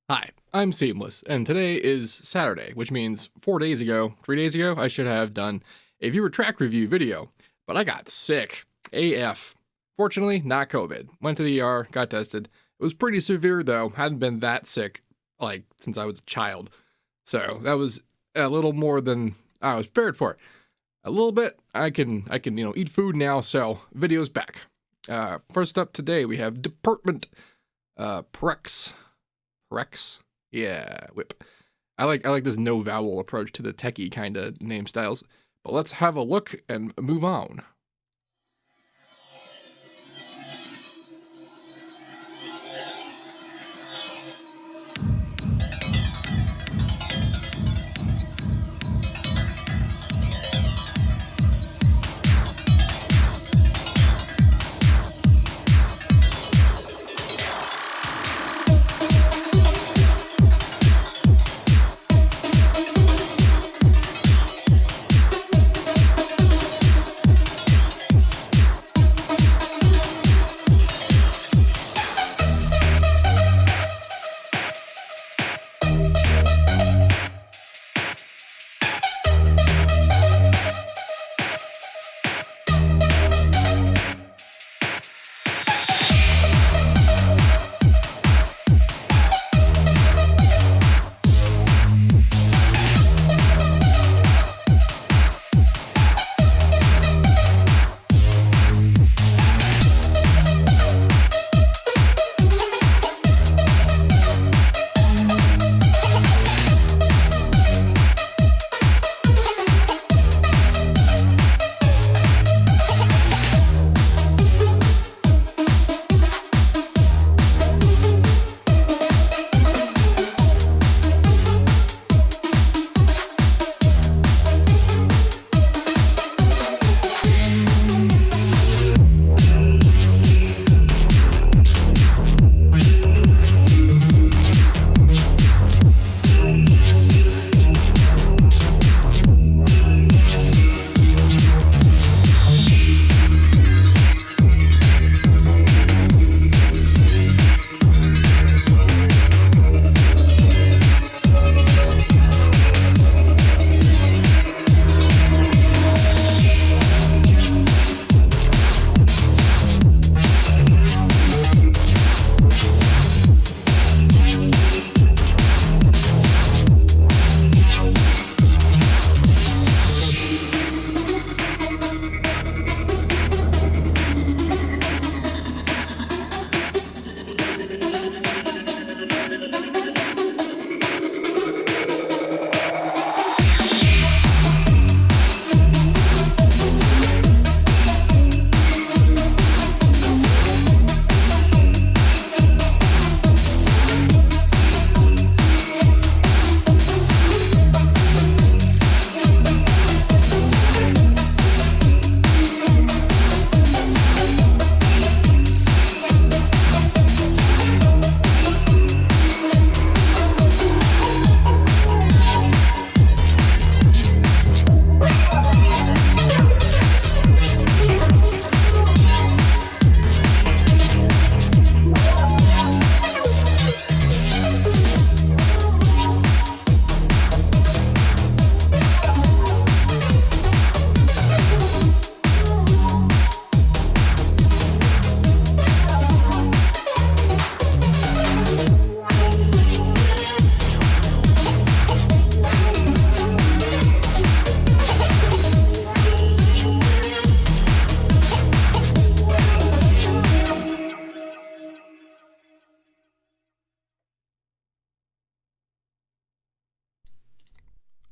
Hi, I'm Seamless, and today is Saturday, which means 3 days ago, I should have done a viewer track review video, but I got sick. AF. Fortunately, not COVID. Went to the ER, got tested. It was pretty severe though, hadn't been that sick, since I was a child. So that was a little more than I was prepared for. A little bit, I can eat food now, so video's back. First up today, we have DRPTMNT-Precz Wip. I like this no vowel approach to the techie kind of name styles. But let's have a look and move on.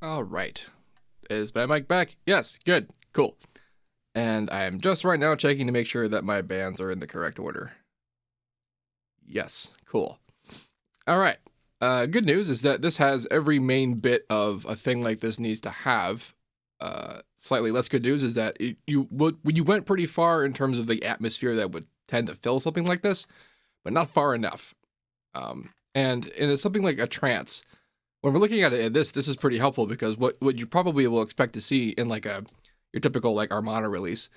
All right. Is my mic back? Yes, good, cool. And I am just right now checking to make sure that my bands are in the correct order. Yes, cool. All right. Good news is that this has every main bit of a thing like this needs to have. Slightly less good news is that you went pretty far in terms of the atmosphere that would tend to fill something like this, but not far enough. And in something like a trance, when we're looking at it, this is pretty helpful because what you probably will expect to see in like your typical like Armada release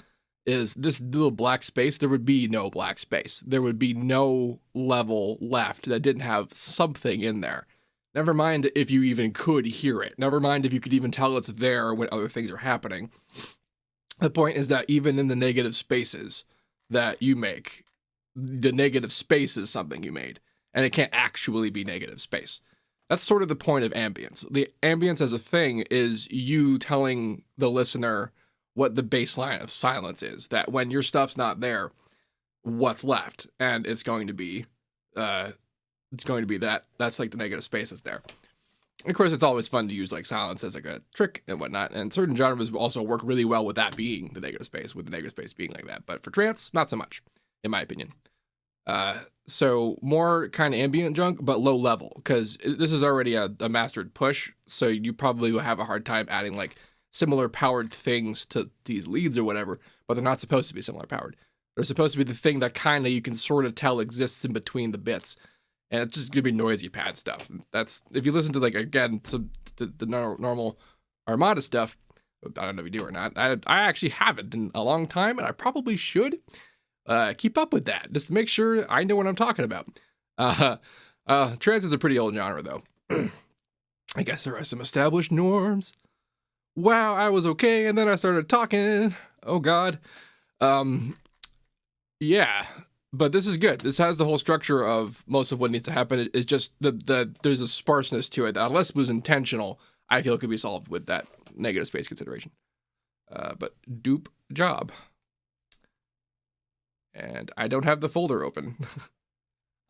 is this little black space, there would be no black space. There would be no level left that didn't have something in there. Never mind if you even could hear it. Never mind if you could even tell it's there when other things are happening. The point is that even in the negative spaces that you make, the negative space is something you made, and it can't actually be negative space. That's sort of the point of ambience. The ambience as a thing is you telling the listener what the baseline of silence is, that when your stuff's not there, what's left, and it's going to be that. That's like the negative space that's there. Of course, it's always fun to use like silence as like a trick and whatnot, and certain genres also work really well with that being the negative space, with the negative space being like that. But for trance, not so much, in my opinion. So more kind of ambient junk, but low level, because this is already a mastered push, so you probably will have a hard time adding like similar powered things to these leads or whatever, but they're not supposed to be similar powered. They're supposed to be the thing that kind of you can sort of tell exists in between the bits. And it's just gonna be noisy pad stuff. That's, if you listen to like, again, some the normal Armada stuff, I don't know if you do or not. I actually haven't in a long time, and I probably should keep up with that just to make sure I know what I'm talking about. Trance is a pretty old genre though. I guess there are some established norms. Wow, I was okay, and then I started talking. Oh God. Yeah. But this is good. This has the whole structure of most of what needs to happen. It's just there's a sparseness to it that, unless it was intentional, I feel it could be solved with that negative space consideration. But dupe job. And I don't have the folder open.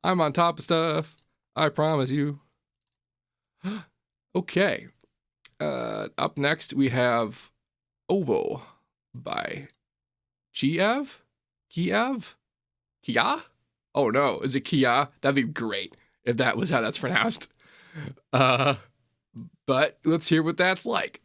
I'm on top of stuff. I promise you. Okay. Up next we have Ovo by Kiev? Kia? Oh no, is it Kia? That'd be great if that was how that's pronounced. But let's hear what that's like.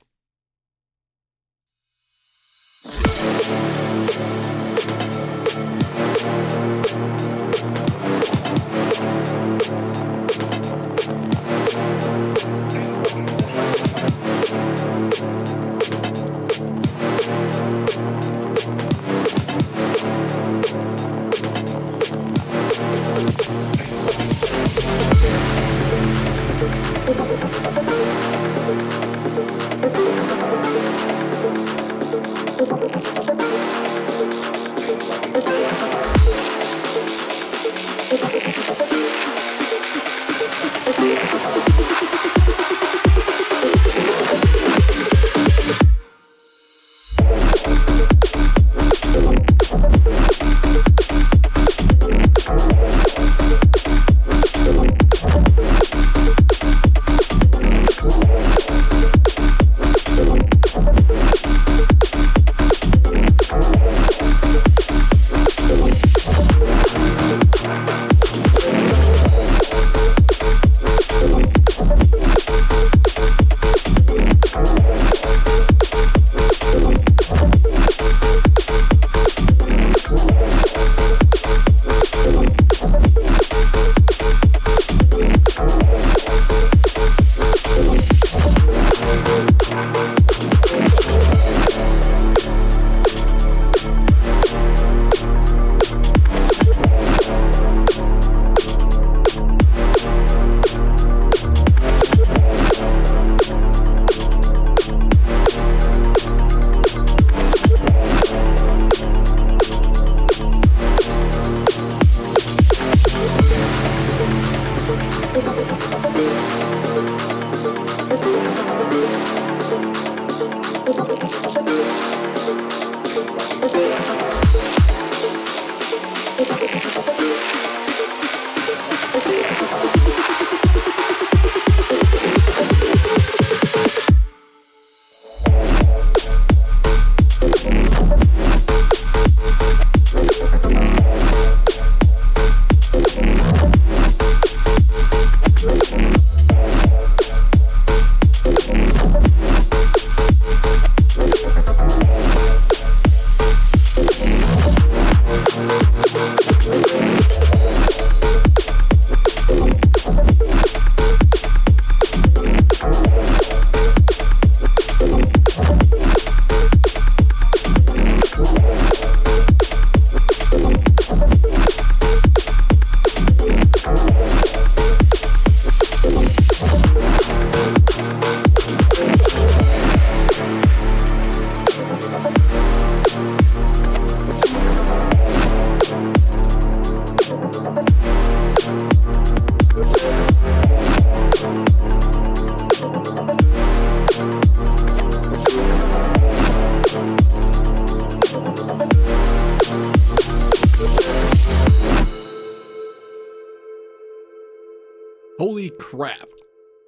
Holy crap.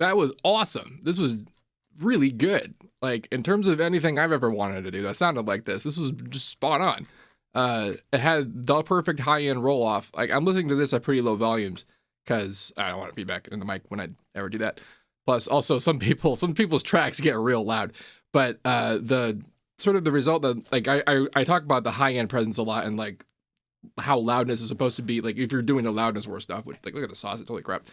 That was awesome. This was really good. Like, in terms of anything I've ever wanted to do that sounded like this, this was just spot on. It had the perfect high-end roll-off. Like, I'm listening to this at pretty low volumes because I don't want feedback in the mic when I ever do that. Plus, also, some people's tracks get real loud. But the sort of the result that, like, I talk about the high-end presence a lot and, like, how loudness is supposed to be, like, if you're doing the loudness war stuff, which, like, look at the sausage, holy crap.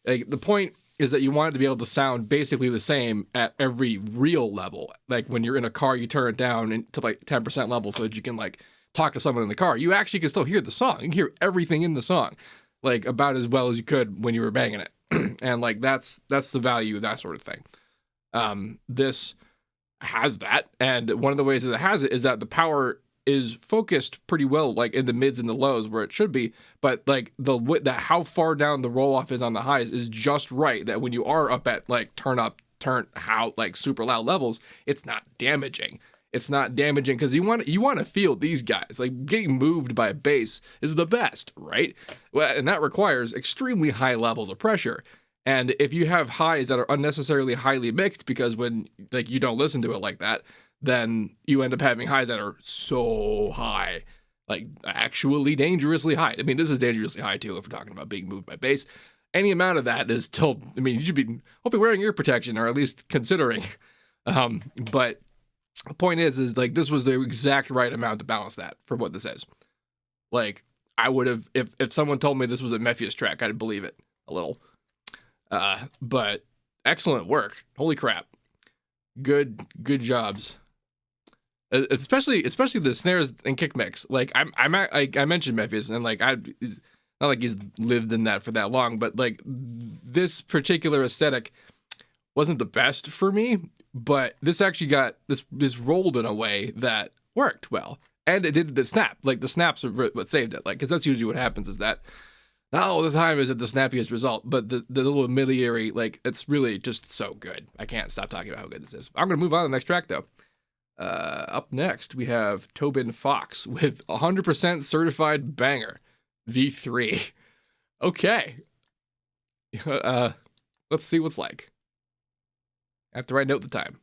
Like, the point is that you want it to be able to sound basically the same at every real level. Like, when you're in a car, you turn it down to, like, 10% level so that you can, like, talk to someone in the car. You actually can still hear the song. You can hear everything in the song, like, about as well as you could when you were banging it. And, like, that's the value of that sort of thing. This has that, and one of the ways that it has it is that the power is focused pretty well, like, in the mids and the lows where it should be, but, like, that how far down the roll-off is on the highs is just right, that when you are up at, like, turn how, like, super loud levels, it's not damaging. It's not damaging because you want to feel these guys. Like, getting moved by a bass is the best, right? Well, and that requires extremely high levels of pressure. And if you have highs that are unnecessarily highly mixed because when, like, you don't listen to it like that, then you end up having highs that are so high, like, actually dangerously high. I mean, this is dangerously high too if we're talking about being moved by bass. Any amount of that is still, I mean, you should be hopefully wearing ear protection or at least considering. But the point is like, this was the exact right amount to balance that for what this is. Like, I would have, if someone told me this was a Mephius track, I'd believe it a little. But excellent work. Holy crap. Good jobs. Especially the snares and kick mix. Like, I mentioned Mephius, and, like, it's not like he's lived in that for that long, but, like, this particular aesthetic wasn't the best for me, but this actually got this rolled in a way that worked well, and it did the snap. Like, the snaps are what saved it. Like, because that's usually what happens is that not all the time is it the snappiest result, but the little ameliorate, like, it's really just so good. I can't stop talking about how good this is. I'm gonna move on to the next track though. Up next, we have Tobin Fox with 100% certified banger, V3. Okay. Let's see what's like. After I note the time.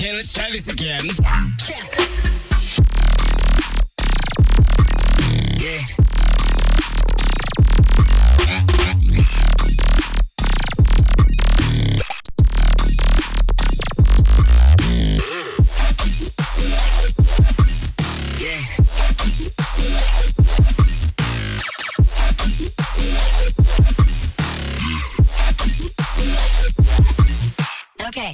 Let's try this again. Yeah. Okay.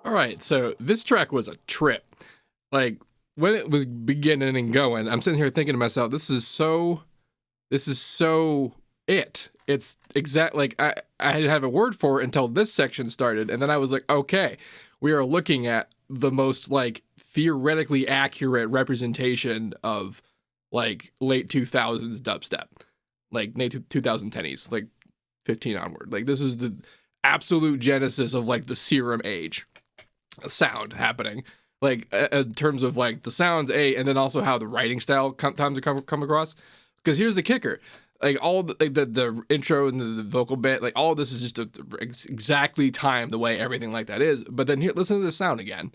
All right, so this track was a trip. Like, when it was beginning and going, I'm sitting here thinking to myself, this is so it. It's like, I didn't have a word for it until this section started, and then I was like, okay, we are looking at the most, like, theoretically accurate representation of, like, late 2000s dubstep. Like, late 2010s, like, 15 onward. Like, this is the absolute genesis of, like, the serum age sound happening, like in terms of like the sounds, and then also how the writing style times come across. Because here's the kicker: like all the intro and the vocal bit, like all of this is just exactly timed the way everything like that is. But then here, listen to the sound again.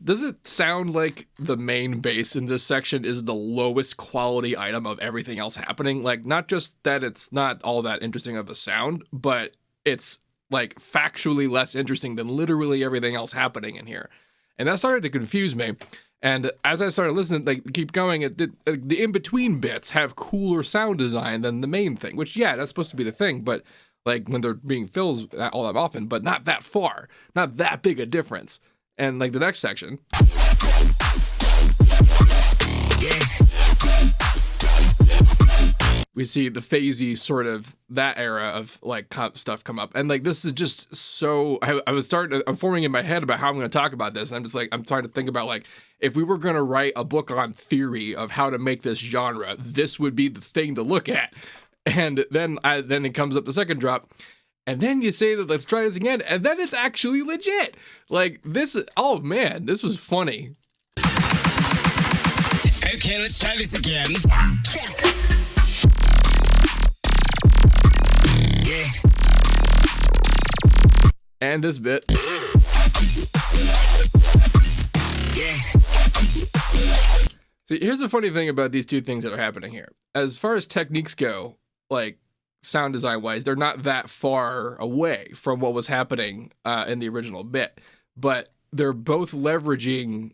Does it sound like the main bass in this section is the lowest quality item of everything else happening? Like, not just that it's not all that interesting of a sound, but it's, like, factually less interesting than literally everything else happening in here. And that started to confuse me. And as I started listening, like, keep going, the in-between bits have cooler sound design than the main thing, which, yeah, that's supposed to be the thing, but, like, when they're being fills all that often, but not that far. Not that big a difference. And, like, the next section. We see the phasey sort of that era of, like, stuff come up. And, like, this is just so... I'm forming in my head about how I'm going to talk about this. And I'm just, like, I'm trying to think about, like, if we were going to write a book on theory of how to make this genre, this would be the thing to look at. And then it comes up the second drop. And then you say that let's try this again, and then it's actually legit. Like, this, oh man, this was funny. Okay, let's try this again. Yeah. And this bit. Yeah. See, here's the funny thing about these two things that are happening here. As far as techniques go, like, sound design wise, they're not that far away from what was happening in the original bit, but they're both leveraging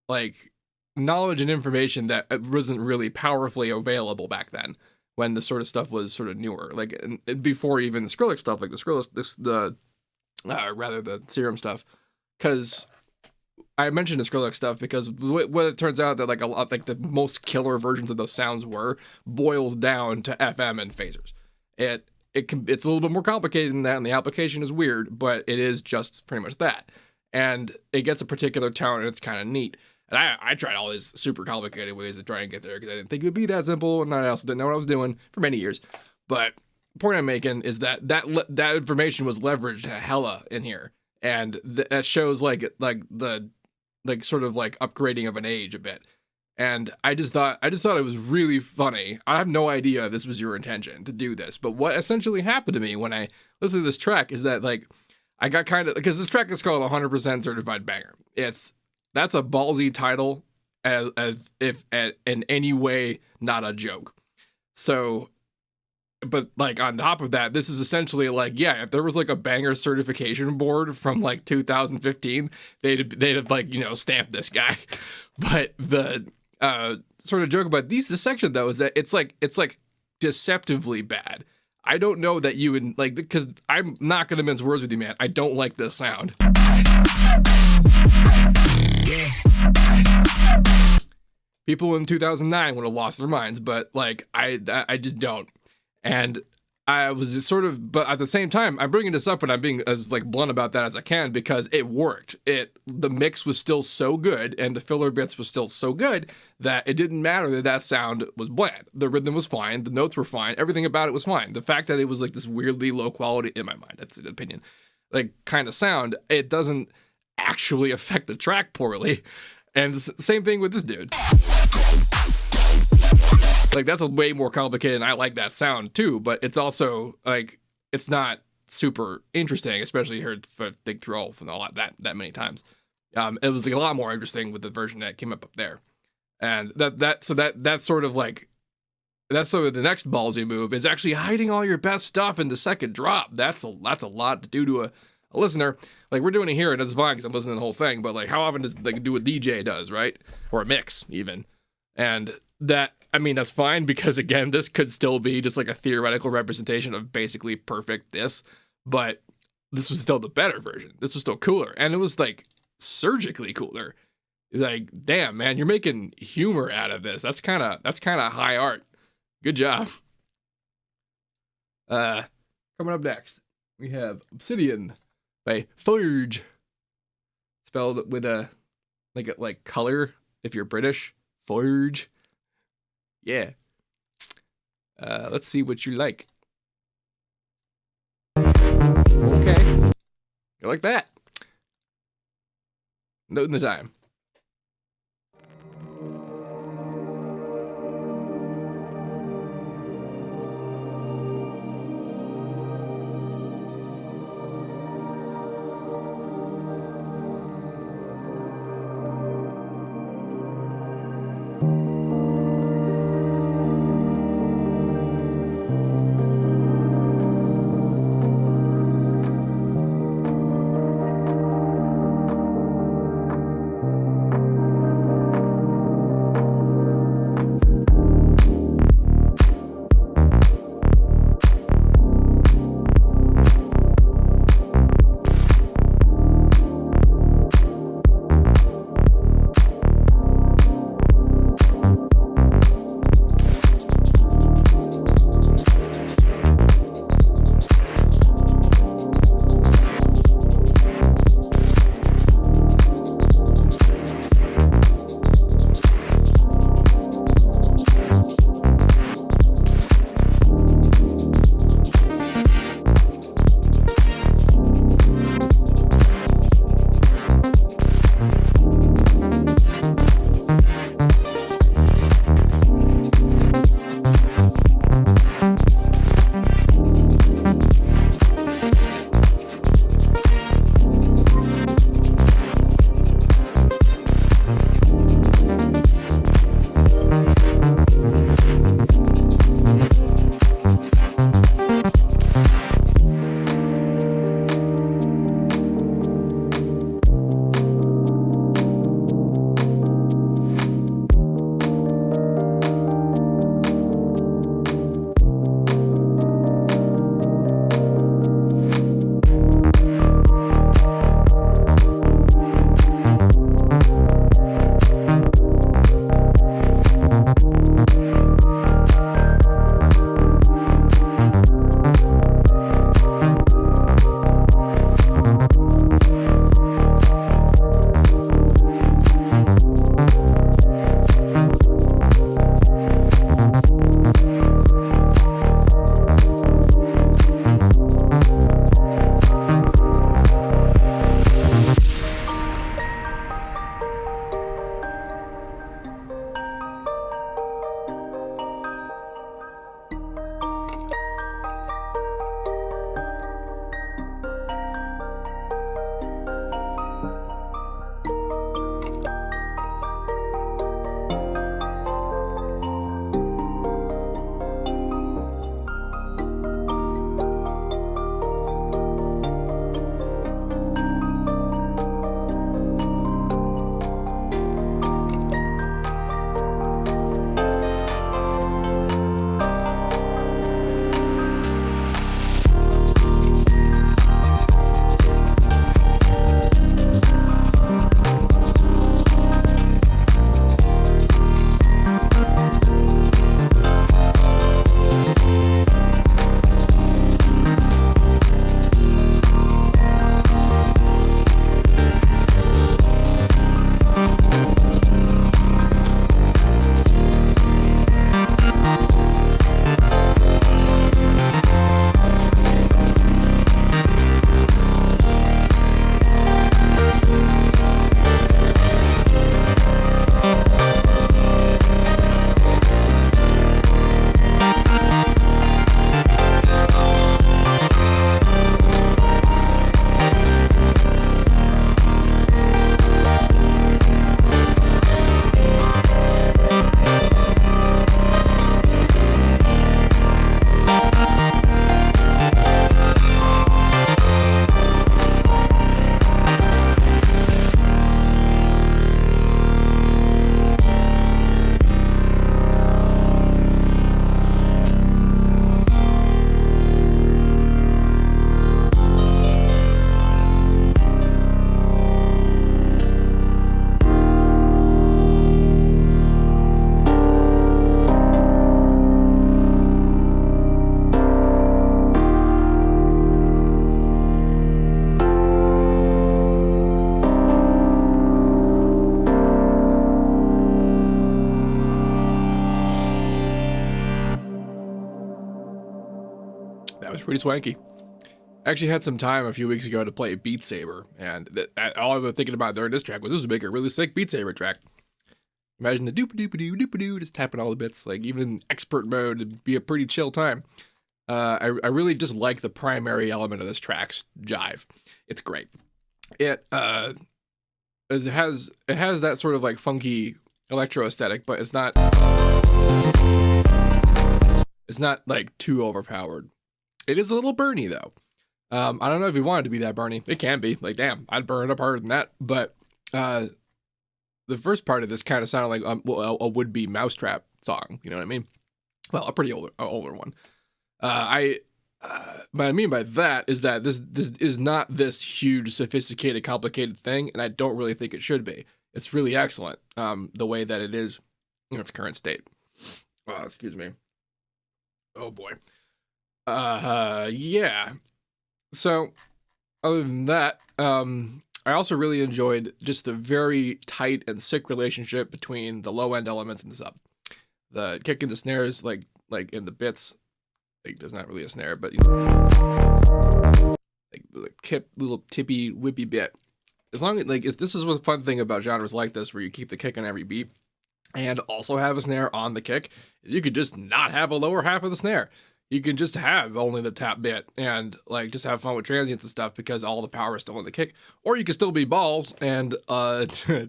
like knowledge and information that wasn't really powerfully available back then when the sort of stuff was sort of newer, like and before even the Skrillex stuff, like the serum stuff. Because I mentioned the Skrillex stuff because what it turns out that like a lot, like the most killer versions of those sounds boils down to FM and phasers. It's a little bit more complicated than that, and the application is weird, but it is just pretty much that. And it gets a particular tone, and it's kind of neat. And I tried all these super complicated ways to try and get there because I didn't think it would be that simple, and I also didn't know what I was doing for many years. But the point I'm making is that information was leveraged hella in here, and that shows like the sort of like upgrading of an age a bit. And I just thought it was really funny. I have no idea if this was your intention to do this, but what essentially happened to me when I listened to this track is that like I got kind of, because this track is called 100% Certified Banger. That's a ballsy title, as if in any way not a joke. So, but like on top of that, this is essentially like, yeah, if there was like a banger certification board from like 2015, they'd have like, stamped this guy. But the sort of joke about this section though is that it's like deceptively bad. I don't know that you would like, because I'm not gonna mince words with you, man. I don't like this sound. People in 2009 would have lost their minds, but like I just don't. And I was just sort of, but at the same time, I'm bringing this up and I'm being as like blunt about that as I can because it worked. The mix was still so good and the filler bits was still so good that it didn't matter that that sound was bland. The rhythm was fine, the notes were fine, everything about it was fine. The fact that it was like this weirdly low quality, in my mind, that's an opinion, like kind of sound, it doesn't actually affect the track poorly. And the same thing with this dude. Like, that's a way more complicated, and I like that sound too, but it's also, like, it's not super interesting, especially heard think through all that many times. It was like a lot more interesting with the version that came up there. And that's sort of like, that's sort of the next ballsy move is actually hiding all your best stuff in the second drop. That's a lot to do to a listener. Like, we're doing it here, and it's fine because I'm listening to the whole thing, but like, how often does they do what DJ does, right? Or a mix, even. And that, I mean, that's fine because, again, this could still be just like a theoretical representation of basically perfect this, but this was still the better version. This was still cooler, and it was like surgically cooler. Like, damn, man, you're making humor out of this. That's kind of high art. Good job. Coming up next, we have Obsidian by Fourge, spelled with a like color if you're British. Fourge. Yeah. Let's see what you like. Okay. You like that? Noting the time. pretty swanky. I actually had some time a few weeks ago to play Beat Saber, and all I was thinking about during this track was this would make a really sick Beat Saber track. Imagine the doop-a-doop-a-doo, just tapping all the bits. Like, even in expert mode, it'd be a pretty chill time. I really just like the primary element of this track's jive. It's great. It has that sort of like funky electro aesthetic, but it's not like too overpowered. It is a little burny though. I don't know if you want it to be that burny. It can be. Like, damn, I'd burn it up harder than that. But the first part of this kind of sounded like a would-be Mousetrap song. You know what I mean? Well, a pretty older one. What I mean by that is that this is not this huge, sophisticated, complicated thing, and I don't really think it should be. It's really excellent, the way that it is in its current state. Oh, excuse me. Oh boy. Yeah. So, other than that, I also really enjoyed just the very tight and sick relationship between the low end elements and the sub. The kick and the snares, like in the bits, like there's not really a snare, but you know, like the little tippy whippy bit. As long as this is what fun thing about genres like this, where you keep the kick on every beat and also have a snare on the kick, is you could just not have a lower half of the snare. You can just have only the tap bit and like just have fun with transients and stuff because all the power is still in the kick. Or you can still be balls and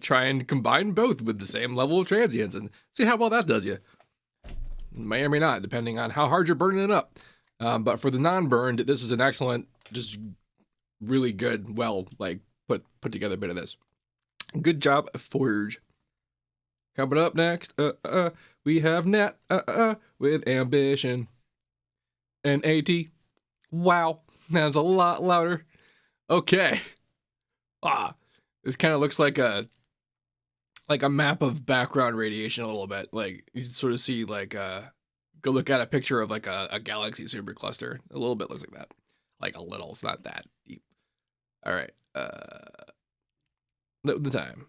try and combine both with the same level of transients and see how well that does you. May or may not, depending on how hard you're burning it up. But for the non-burned, this is an excellent, just really good, well, like put together bit of this. Good job, Fourge. Coming up next, we have N.A.T with Ambition. N.A.T. Wow, that's a lot louder. Okay. This kind of looks like a map of background radiation a little bit. Like you sort of see like go look at a picture of like a galaxy supercluster. A little bit looks like that. Like a little. It's not that deep. All right. The time.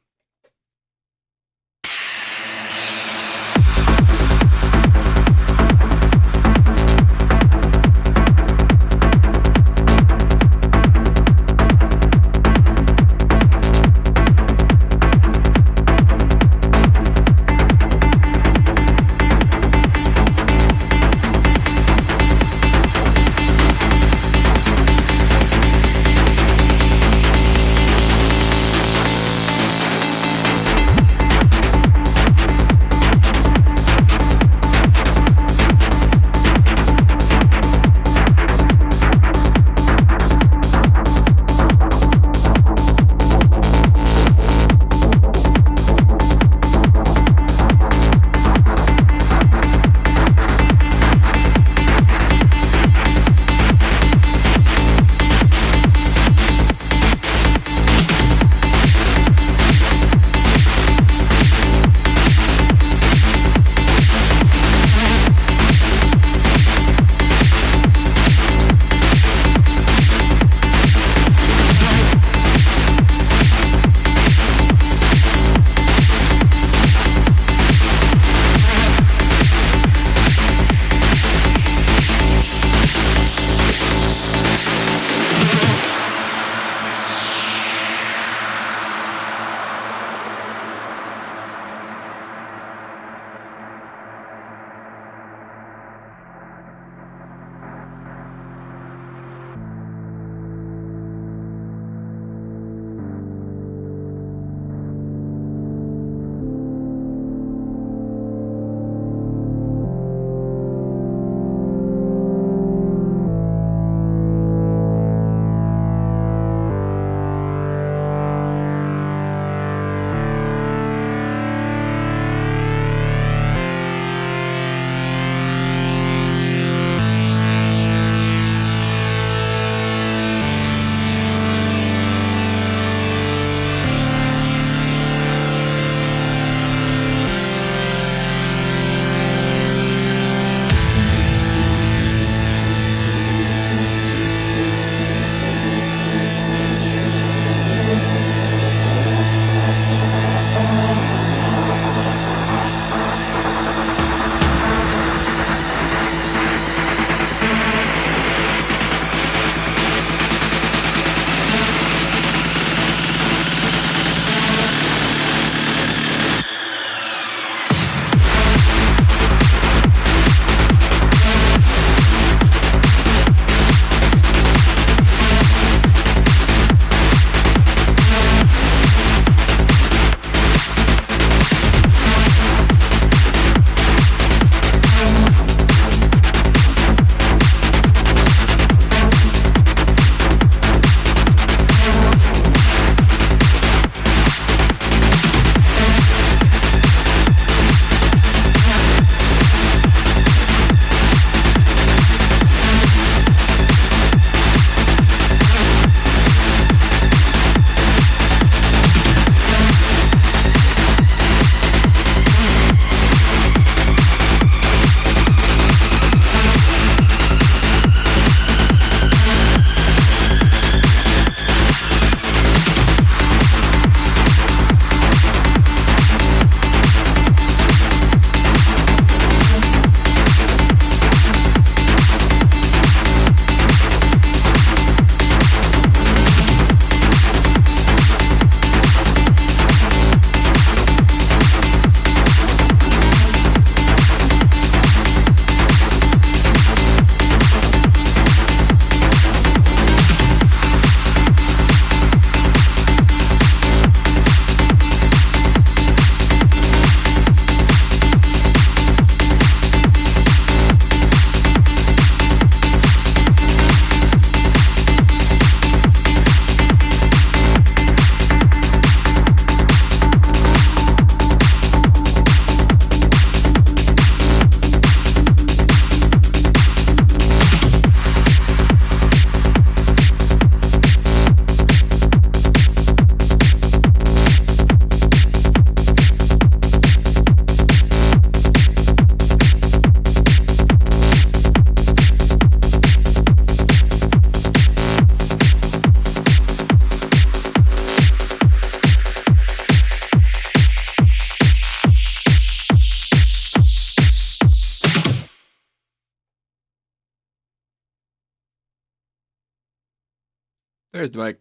There's the mic.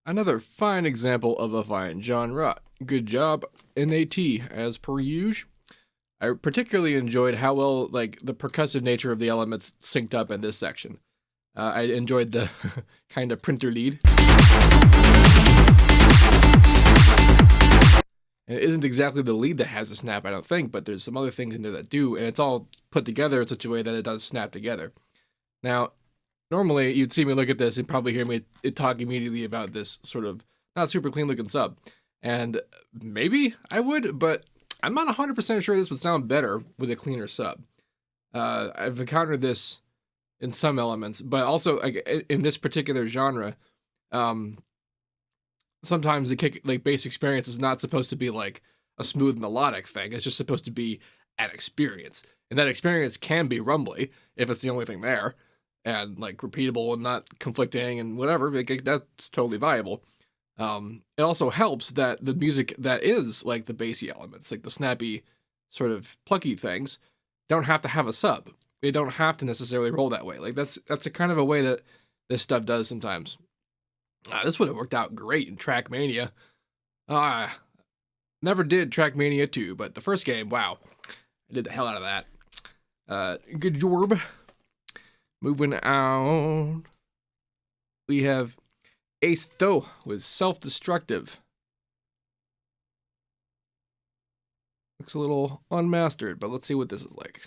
Another fine example of a fine genre. Good job, N.A.T, as per usual. I particularly enjoyed how well, like, the percussive nature of the elements synced up in this section. I enjoyed the kind of printer lead. And it isn't exactly the lead that has a snap, I don't think, but there's some other things in there that do, and it's all put together in such a way that it does snap together. Now, normally you'd see me look at this and probably hear me talk immediately about this sort of not super clean looking sub. And maybe I would, but I'm not 100% sure this would sound better with a cleaner sub. I've encountered this in some elements, but also like, in this particular genre, sometimes the kick, like, bass experience is not supposed to be like a smooth melodic thing. It's just supposed to be an experience. And that experience can be rumbly if it's the only thing there, and like repeatable and not conflicting and whatever. That's totally viable. It also helps that the music that is like the bassy elements, like the snappy sort of plucky things, don't have to have a sub. They don't have to necessarily roll that way. Like that's a kind of a way that this stuff does sometimes. This would have worked out great in Trackmania. Never did Trackmania 2, but the first game, wow, I did the hell out of that. Good job. Moving on, we have Aestho with Self-Destructive. Looks a little unmastered, but let's see what this is like.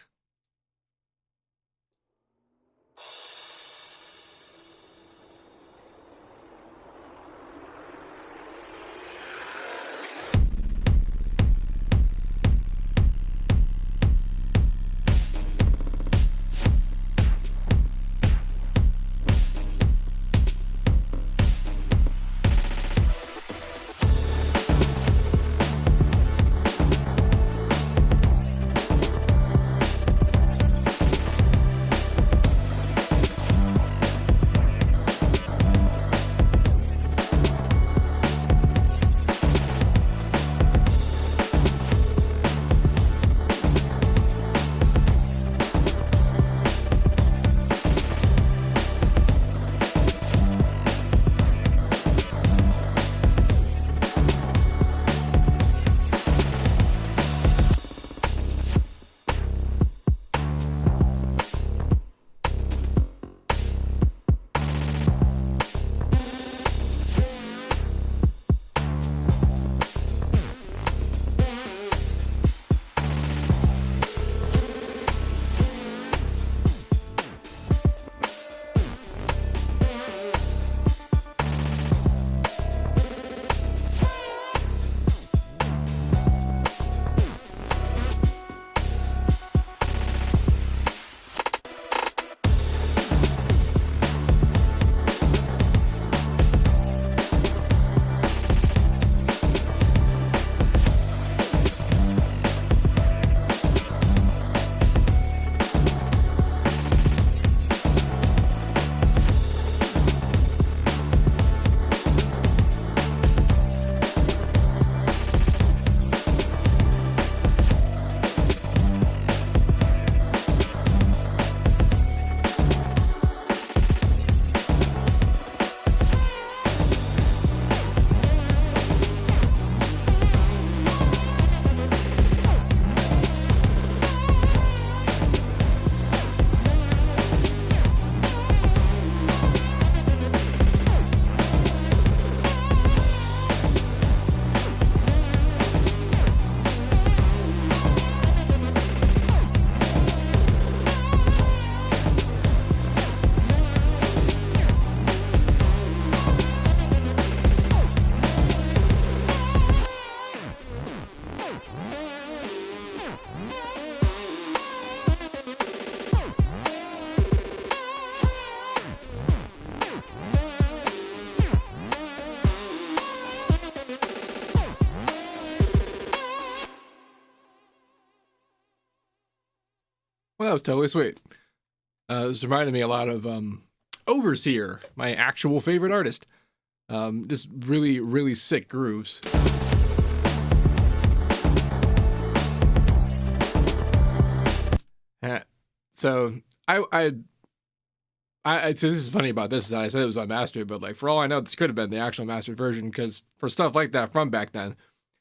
Well, that was totally sweet. This reminded me a lot of Overseer, my actual favorite artist. Just really, really sick grooves. So I So this is funny about this. I said it was unmastered, but like for all I know, this could have been the actual mastered version because for stuff like that from back then,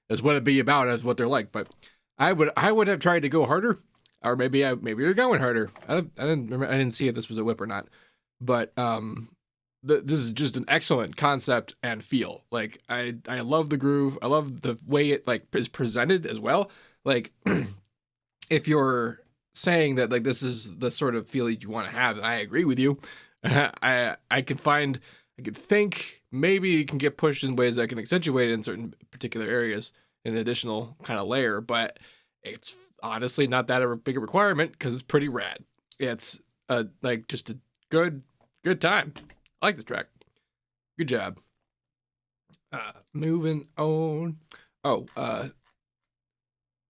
is what it'd be about as what they're like. But I would have tried to go harder, or maybe you're going harder. I didn't see if this was a whip or not, but this is just an excellent concept and feel. Like I love the groove. I love the way it like is presented as well. Like if you're saying that like this is the sort of feel you want to have, and I agree with you. I could think maybe it can get pushed in ways that can accentuate it in certain particular areas in an additional kind of layer, but it's honestly not that a big a requirement because it's pretty rad. It's like just a good time. I like this track. Good job. Moving on. Oh,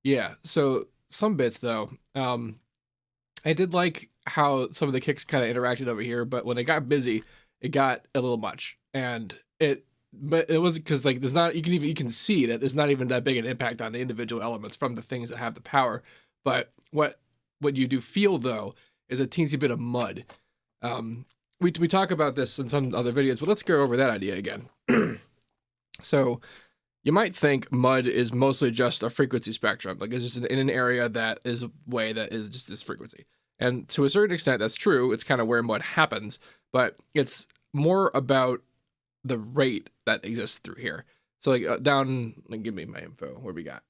yeah. So some bits though. I did like how some of the kicks kind of interacted over here, but when it got busy, it got a little much. But it wasn't because like there's not you can see that there's not even that big an impact on the individual elements from the things that have the power. But what you do feel though is a teensy bit of mud. We talk about this in some other videos, but let's go over that idea again. So you might think mud is mostly just a frequency spectrum, like it's just in an area that is a way that is just this frequency. And to a certain extent, that's true. It's kind of where mud happens, but it's more about the rate that exists through here. So like down, like give me my info. What we got?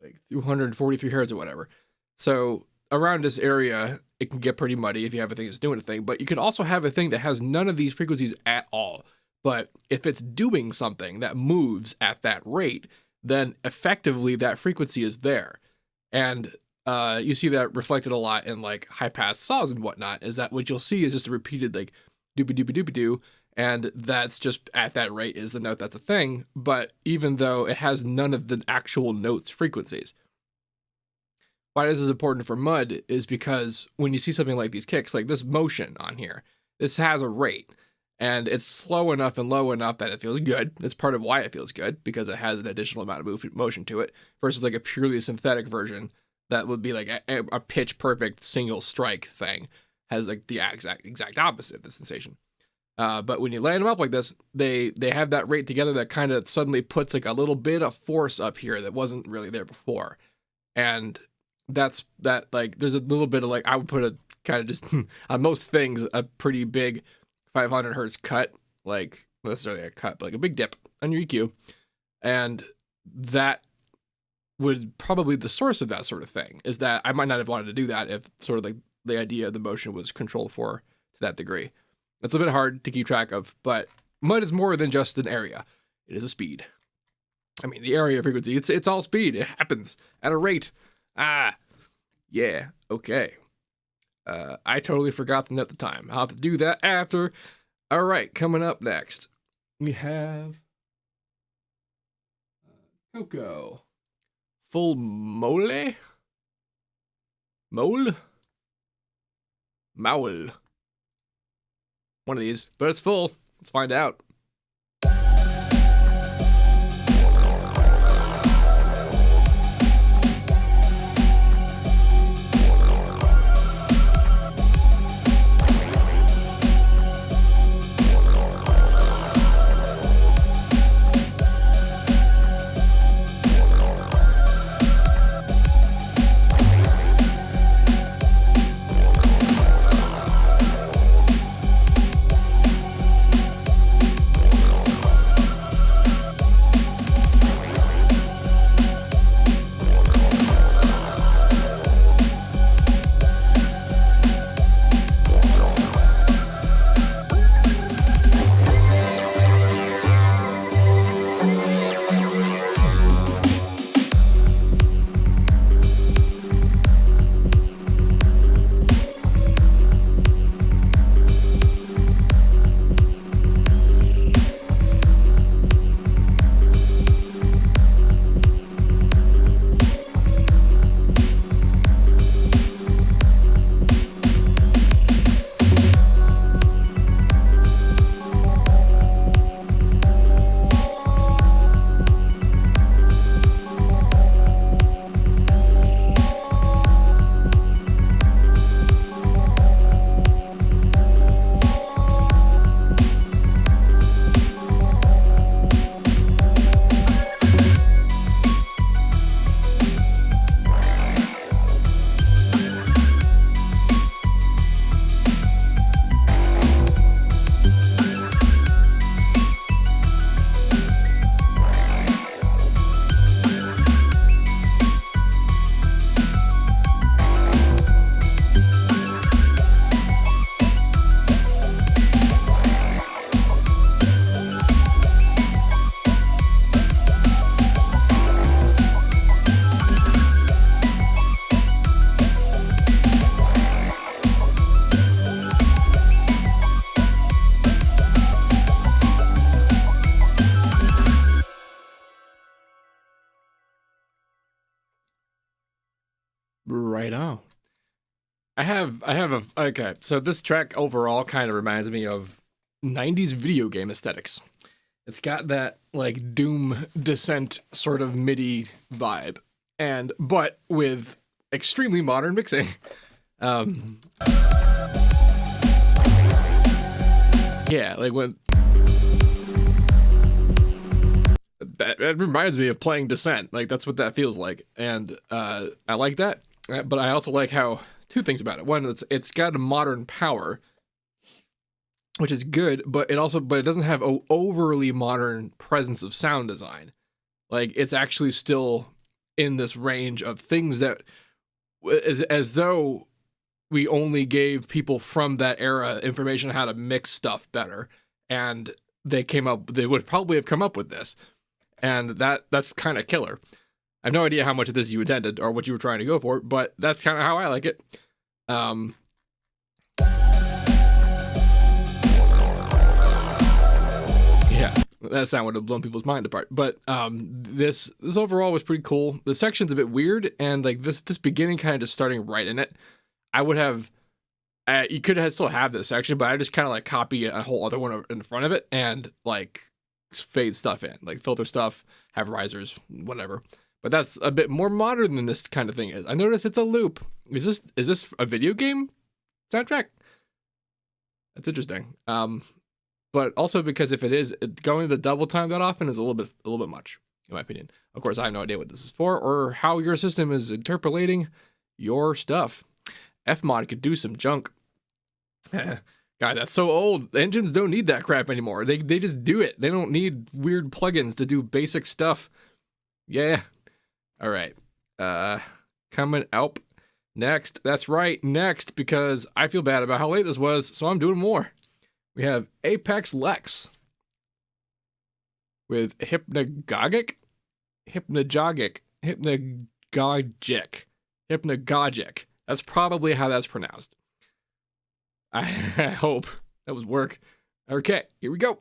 Like 243 hertz or whatever. So around this area, it can get pretty muddy if you have a thing that's doing a thing, but you could also have a thing that has none of these frequencies at all. But if it's doing something that moves at that rate, then effectively that frequency is there. And you see that reflected a lot in like high pass saws and whatnot, is that what you'll see is just a repeated like doopy doopy doopy doo. And that's just at that rate is the note that's a thing. But even though it has none of the actual notes frequencies. Why this is important for mud is because when you see something like these kicks, like this motion on here, this has a rate. And it's slow enough and low enough that it feels good. That's part of why it feels good, because it has an additional amount of motion to it, versus like a purely synthetic version that would be like a pitch perfect single strike thing, has like the exact opposite of the sensation. But when you line them up like this, they have that rate together that kind of suddenly puts like a little bit of force up here that wasn't really there before. And that's that, like, there's a little bit of like, I would put a kind of just on most things, a pretty big 500 hertz cut, like not necessarily a cut, but like a big dip on your EQ. And that would probably the source of that sort of thing is that I might not have wanted to do that if sort of like the idea of the motion was controlled for to that degree. It's a bit hard to keep track of, but mud is more than just an area. It is a speed. I mean, the area frequency, it's all speed. It happens at a rate. Yeah, okay. I totally forgot them at the time. I'll have to do that after. All right, coming up next, we have Coco. Full Moule? Moule? Moule. One of these, but it's full. Let's find out. Right on. Okay, so this track overall kind of reminds me of 90s video game aesthetics. It's got that like Doom Descent sort of MIDI vibe, but with extremely modern mixing. Yeah, like when that reminds me of playing Descent. Like that's what that feels like, and I like that. But I also like how two things about it. One, it's got a modern power, which is good, but it doesn't have an overly modern presence of sound design. Like it's actually still in this range of things that, as though we only gave people from that era information on how to mix stuff better, and they would probably have come up with this, and that's kind of killer. I have no idea how much of this you intended or what you were trying to go for, but that's kind of how I like it. Yeah, that sound would have blown people's mind apart. But this overall was pretty cool. The section's a bit weird, and like this beginning kind of just starting right in it. I would have, you could have still have this section, but I just kind of like copy a whole other one in front of it and like fade stuff in, like filter stuff, have risers, whatever. But that's a bit more modern than this kind of thing is. I noticed it's a loop. Is this a video game soundtrack? That's interesting. But also because if it is, going the double time that often is a little bit much, in my opinion. Of course, I have no idea what this is for or how your system is interpolating your stuff. Fmod could do some junk. God, that's so old. Engines don't need that crap anymore. They just do it. They don't need weird plugins to do basic stuff. Yeah. All right. Coming up next. That's right, next, because I feel bad about how late this was, so I'm doing more. We have Apex Lex with Hypnagogic. That's probably how that's pronounced. I hope that was work. Okay, here we go.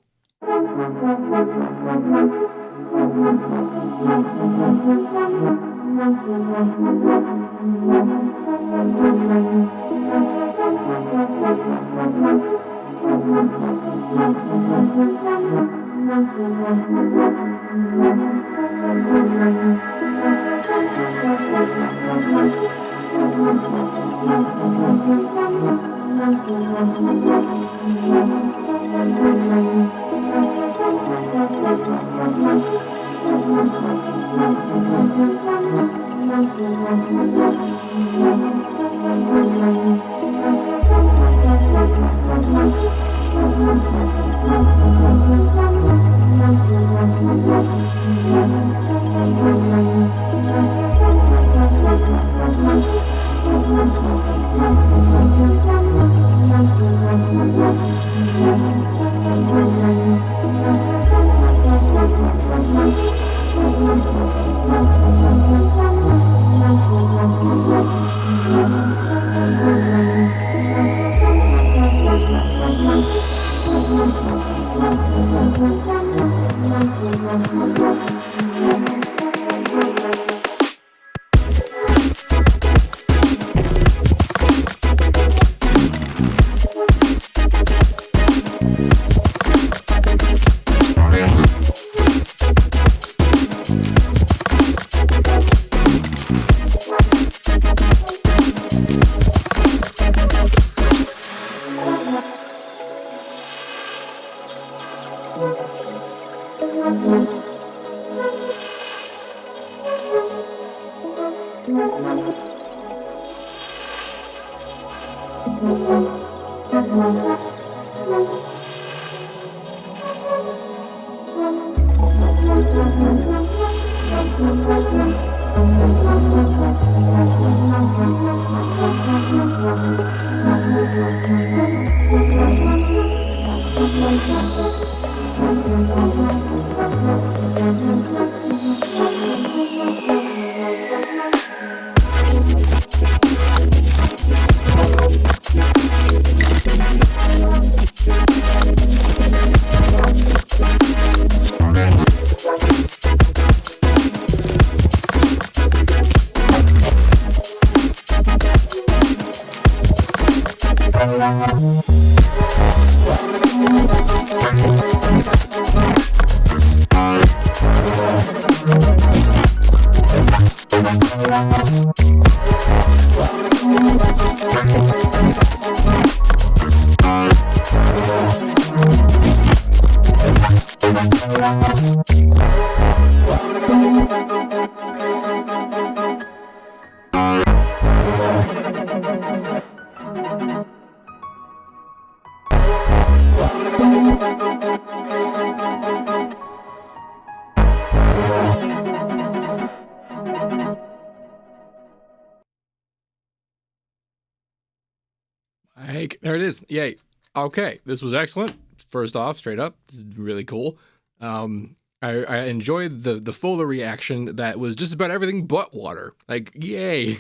There it is. Yay. Okay, this was excellent. First off, straight up, this is really cool. I enjoyed the fuller reaction that was just about everything but water. Like, yay.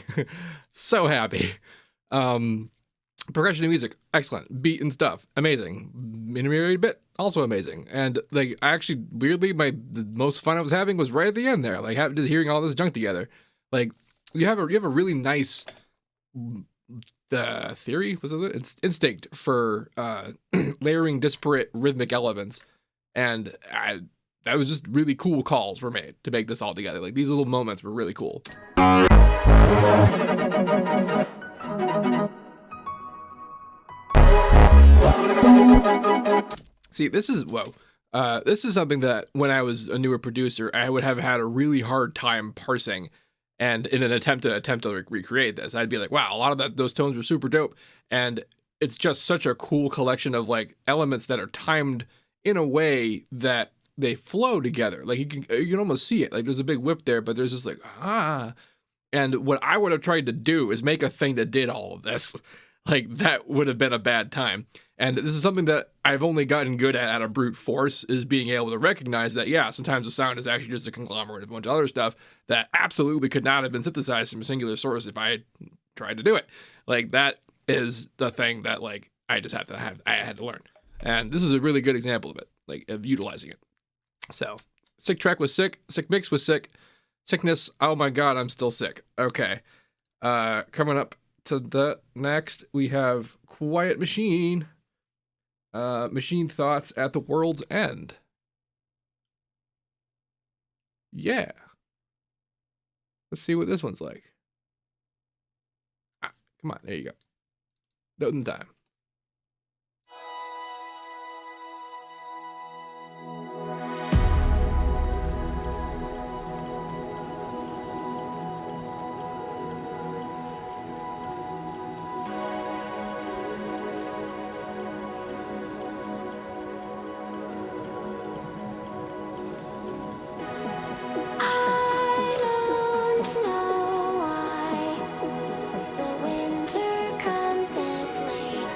So happy. Progression and music, excellent. Beat and stuff, amazing. Intermediate bit, also amazing. And like, I actually, weirdly, the most fun I was having was right at the end there. Like, just hearing all this junk together. Like, you have a really nice theory, was it? It's instinct for layering disparate rhythmic elements, and that was just really cool calls were made to make this all together. Like, these little moments were really cool. See, this is this is something that when I was a newer producer, I would have had a really hard time parsing. And in an attempt to recreate this, I'd be like, wow, a lot of those tones were super dope. And it's just such a cool collection of like elements that are timed in a way that they flow together. Like you can almost see it. Like there's a big whip there, but there's just like, And what I would have tried to do is make a thing that did all of this. Like that would have been a bad time. And this is something that I've only gotten good at a brute force, is being able to recognize that, yeah, sometimes the sound is actually just a conglomerate of a bunch of other stuff that absolutely could not have been synthesized from a singular source if I had tried to do it. Like, that is the thing that, like, I had to learn. And this is a really good example of it, like, of utilizing it. So, sick track was sick, sick mix was sick, sickness, oh my god, I'm still sick. Okay. Coming up to the next, we have Quiet Machine. Machine Thoughts at the World's End. Yeah. Let's see what this one's like. Come on, there you go. Noting time. Winter comes this late.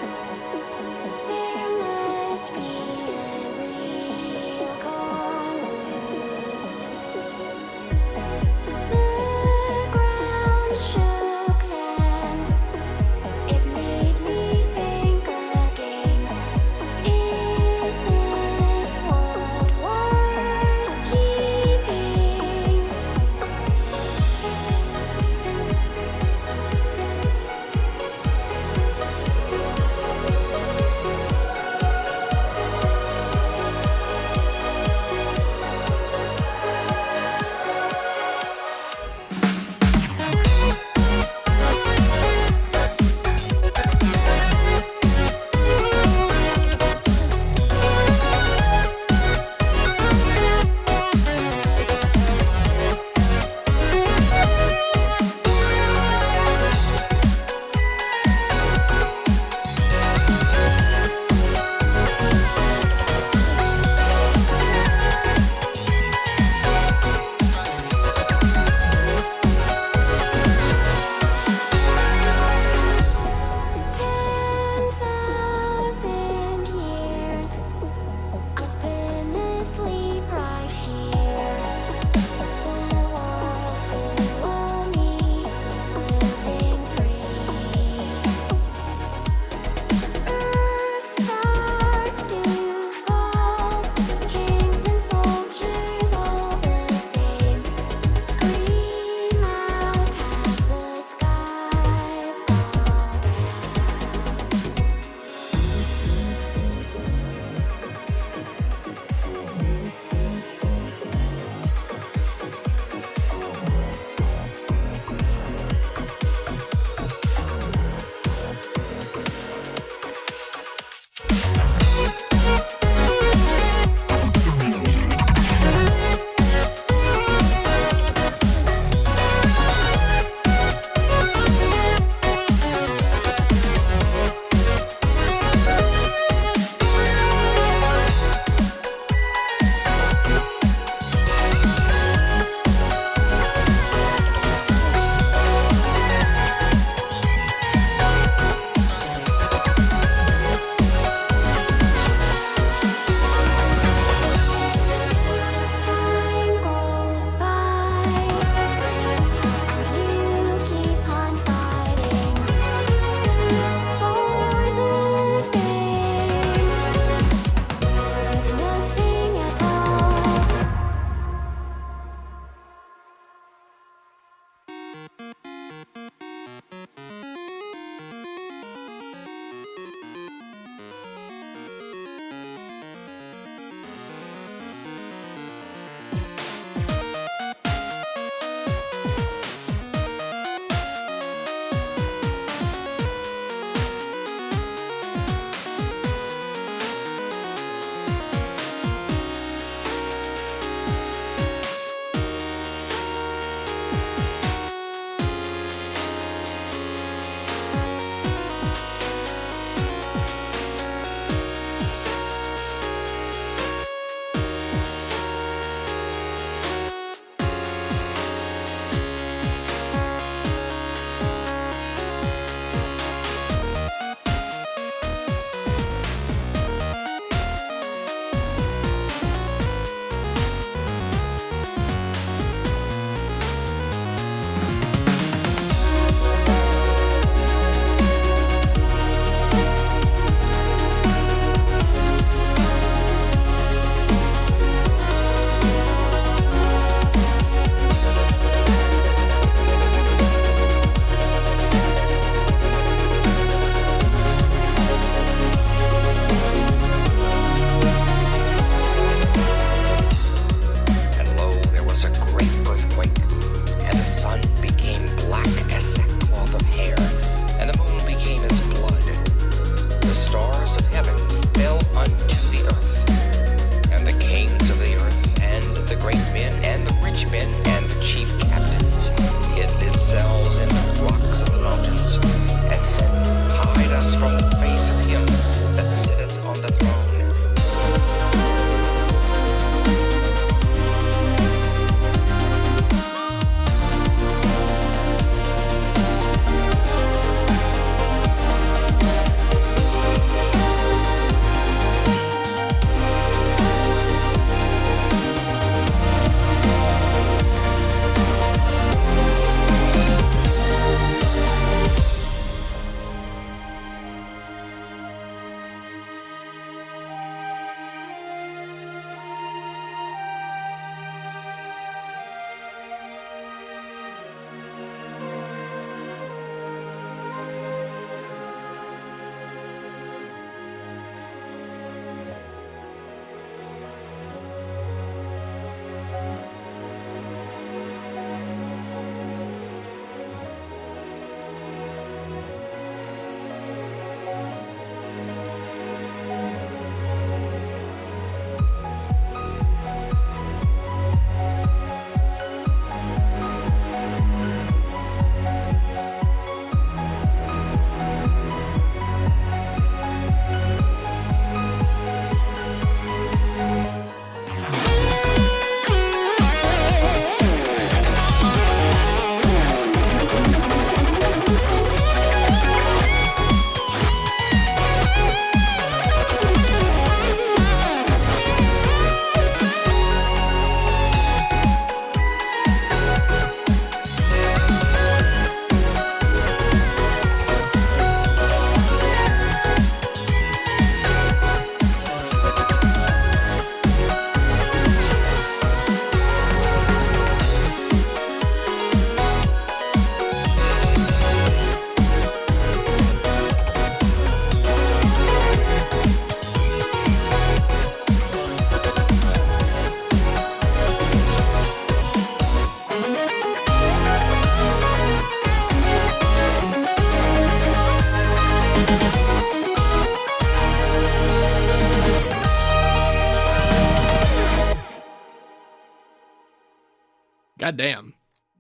Goddamn.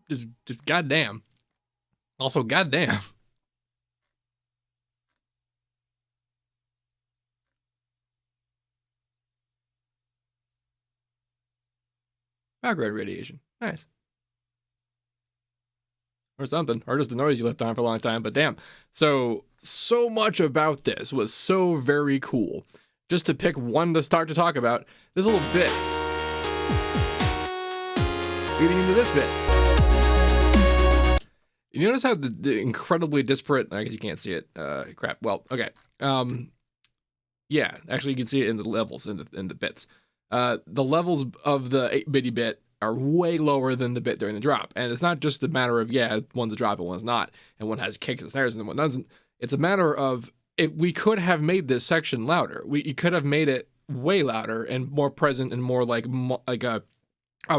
Just goddamn. Also, goddamn. Background radiation. Nice. Or something. Or just the noise you left on for a long time, but damn. So much about this was so very cool. Just to pick one to start to talk about, this little bit. Leading into this bit. You notice how the incredibly disparate, I guess you can't see it, crap, well, okay. Yeah, actually you can see it in the levels, in the bits. The levels of the 8-bitty bit are way lower than the bit during the drop. And it's not just a matter of, yeah, one's a drop and one's not, and one has kicks and snares and one doesn't. It's a matter of, if we could have made this section louder. You could have made it way louder and more present and more like a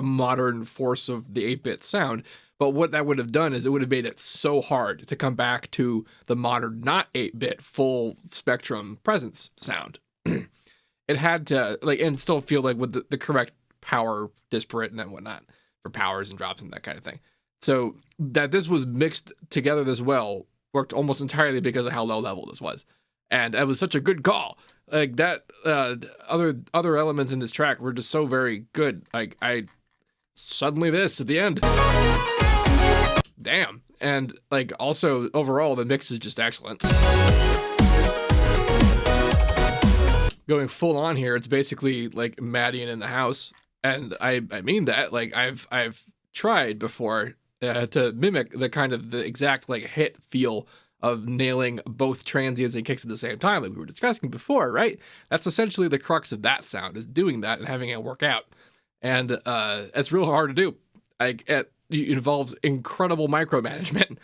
modern force of the 8-bit sound. But what that would have done is it would have made it so hard to come back to the modern, not 8-bit, full spectrum presence sound. It had to, like, and still feel like with the correct power disparate and whatnot for powers and drops and that kind of thing. So that this was mixed together this well worked almost entirely because of how low level this was. And it was such a good call. Like that, other elements in this track were just so very good. Like suddenly this at the end. Damn. And like also overall the mix is just excellent. Going full on here, it's basically like Madian in the house. And I mean that, like I've tried before to mimic the kind of the exact like hit feel of nailing both transients and kicks at the same time, like we were discussing before, right? That's essentially the crux of that sound, is doing that and having it work out. And it's real hard to do. Like it involves incredible micromanagement,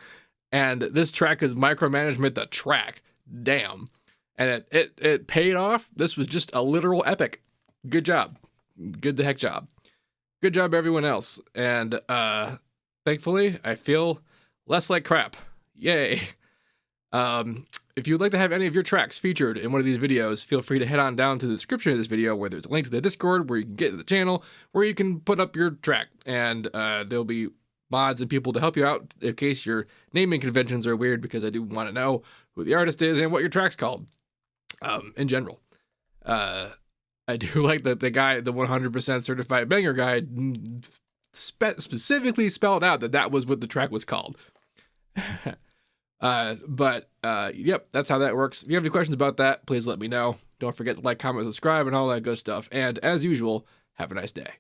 and this track is micromanagement the track. Damn. And it paid off. This was just a literal epic. Good job. Good the heck job. Good job everyone else. And thankfully I feel less like crap. Yay. If you'd like to have any of your tracks featured in one of these videos, feel free to head on down to the description of this video where there's a link to the Discord where you can get to the channel where you can put up your track, and there'll be mods and people to help you out in case your naming conventions are weird, because I do want to know who the artist is and what your track's called in general. I do like that the guy, the 100% certified banger guy, specifically spelled out that was what the track was called. Yep, that's how that works. If you have any questions about that, please let me know. Don't forget to like, comment, subscribe, and all that good stuff. And as usual, have a nice day.